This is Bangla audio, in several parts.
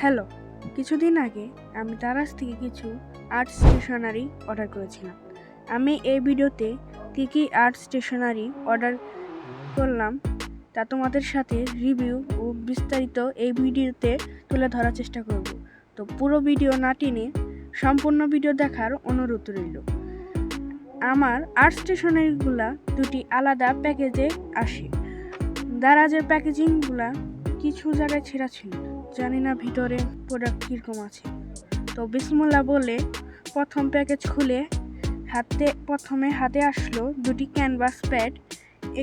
হ্যালো, কিছুদিন আগে আমি দারাজ থেকে কিছু আর্ট স্টেশনারি অর্ডার করেছিলাম। আমি এই ভিডিওতে কী আর্ট স্টেশনারি অর্ডার করলাম তা তোমাদের সাথে রিভিউ ও বিস্তারিত এই ভিডিওতে তুলে ধরার চেষ্টা করব। তো পুরো ভিডিও না টেনে সম্পূর্ণ ভিডিও দেখার অনুরোধ রইল। আমার আর্ট স্টেশনারিগুলা দুটি আলাদা প্যাকেজে আসে। দারাজের প্যাকেজিংগুলা কিছু জায়গায় ছেঁড়া ছিল, জানি না ভিতরে প্রোডাক্ট কীরকম আছে। তো বিসমিল্লাহ বলে প্রথম প্যাকেজ খুলে প্রথমে হাতে আসলো দুটি ক্যানভাস প্যাড।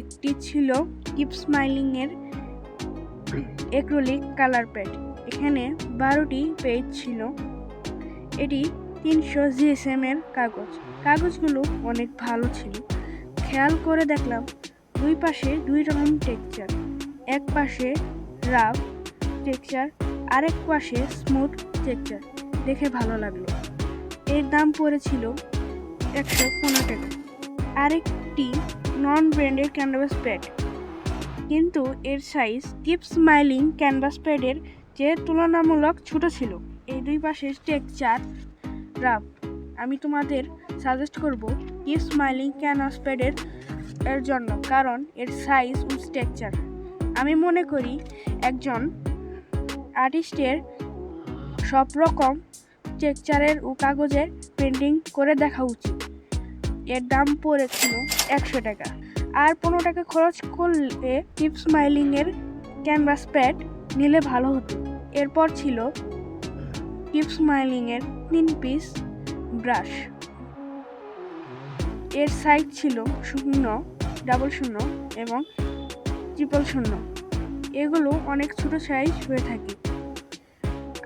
একটি ছিল কিপ স্মাইলিংয়ের অ্যাক্রিলিক কালার প্যাড। এখানে 12টি পেজ ছিল। এটি 300 GSM এর কাগজগুলো অনেক ভালো ছিল। খেয়াল করে দেখলাম দুই পাশে দুই রকম টেক্সচার, এক পাশে রাফ টেক্সচার, আরেক পাশে স্মুথ টেক্সচার। দেখে ভালো লাগলো। এর দাম পড়েছিল 115 টাকা। আরেকটি নন ব্র্যান্ডের ক্যানভাস প্যাড, কিন্তু এর সাইজ কিপ স্মাইলিং ক্যানভাস প্যাডের চেয়ে তুলনামূলক ছোট ছিল। এই দুই পাশের টেক্সচার রাফ। আমি তোমাদের সাজেস্ট করব কিপ স্মাইলিং ক্যানভাস প্যাডের জন্য, কারণ এর সাইজ ও টেক্সচার আমি মনে করি একজন আর্টিস্টের সব রকম টেক্সচারের ও কাগজের পেন্টিং করে দেখা উচিত। এর দাম পড়েছিল 100 টাকা। আর 15 টাকা খরচ করলে কিপ স্মাইলিংয়ের ক্যানভাস প্যাড নিলে ভালো হতো। এরপর ছিল কিপ স্মাইলিংয়ের 3 পিস ব্রাশ। এর সাইজ ছিল 0, 00 এবং 000। এগুলো অনেক ছোট সাইজ হয়ে থাকে।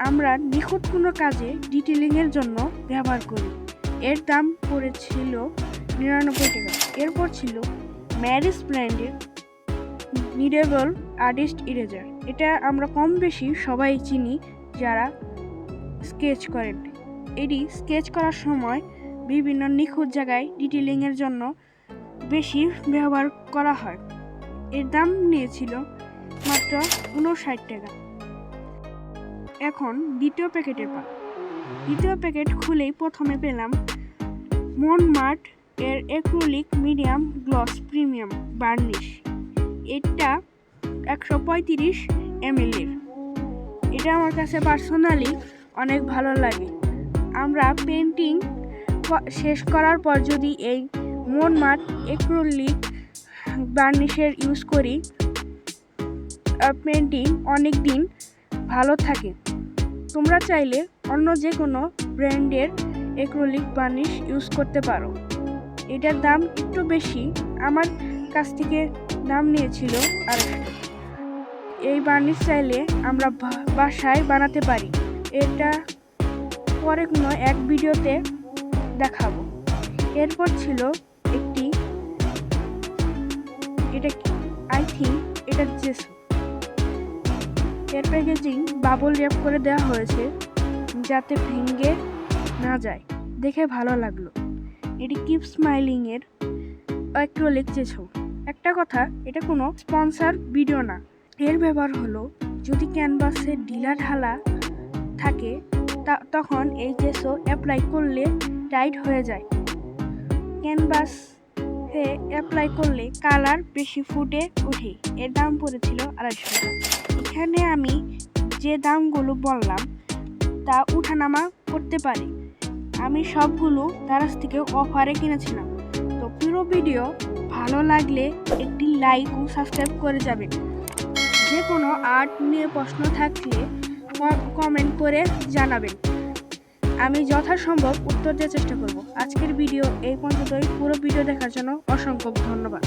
আমরা নিখুঁত কোনো কাজে ডিটেলিংয়ের জন্য ব্যবহার করি। এর দাম পড়েছিল 99 টাকা। এরপর ছিল ম্যারিস ব্র্যান্ডের নিডেবল আর্টিস্ট ইরেজার। এটা আমরা কম বেশি সবাই চিনি যারা স্কেচ করেন। এটি স্কেচ করার সময় বিভিন্ন নিখুঁত জায়গায় ডিটেলিংয়ের জন্য বেশি ব্যবহার করা হয়। এর দাম নিয়েছিল মাত্র 59 টাকা। এখন দ্বিতীয় প্যাকেটের পালা। দ্বিতীয় প্যাকেট খুলেই প্রথমে পেলাম মনমার্ট এর acrylic medium gloss premium varnish. এটা 135 ml এর। এটা আমার কাছে পার্সোনালি অনেক ভালো লাগে। আমরা পেন্টিং শেষ করার পর যদি এই মনমার্ট অ্যাক্রিলিক বার্নিশের ইউজ করি, পেন্টিং অনেক দিন ভালো থাকে। তোমরা চাইলে অন্য যে কোনো ব্র্যান্ডের অ্যাক্রিলিক বার্নিশ ইউজ করতে পারো। এটার দাম একটু বেশি, আমার কাছ থেকে দাম নিয়েছিল 250 টাকা। এই বার্নিশ চাইলে আমরা বাসায় বানাতে পারি। এটা পরে কোনো এক ভিডিওতে দেখাবো। এরপর ছিল এটা আই থিঙ্ক এটা জেসো। এর প্যাকেজিং বাবল র্যাপ করে দেওয়া হয়েছে যাতে ভেঙে না যায়। দেখে ভালো লাগলো। এটি কিপ স্মাইলিংয়ের অ্যাক্রিলিক জেসো। একটা কথা, এটা কোনো স্পন্সর ভিডিও না। এর ব্যবহার হলো যদি ক্যানভাসে ঢিলা ঢালা থাকে তখন এই জেসো অ্যাপ্লাই করলে টাইট হয়ে যায়। ক্যানভাসে অ্যাপ্লাই করলে কালার বেশি ফুটে ওঠে। এর দাম পড়েছিল 250 টাকা। এখানে আমি যে দামগুলো বললাম তা উঠানামা করতে পারি। আমি সবগুলো দারাজ থেকে অফারে কিনেছিলাম। তো পুরো ভিডিও ভালো লাগলে একটি লাইক ও সাবস্ক্রাইব করে যাবেন। যে কোনো আর্ট নিয়ে প্রশ্ন থাকলে কমেন্ট করে জানাবেন। আমি যথাসম্ভব উত্তর দেওয়ার চেষ্টা করব। আজকের ভিডিও এই পর্যন্তই। পুরো ভিডিও দেখার জন্য অসংখ্য ধন্যবাদ।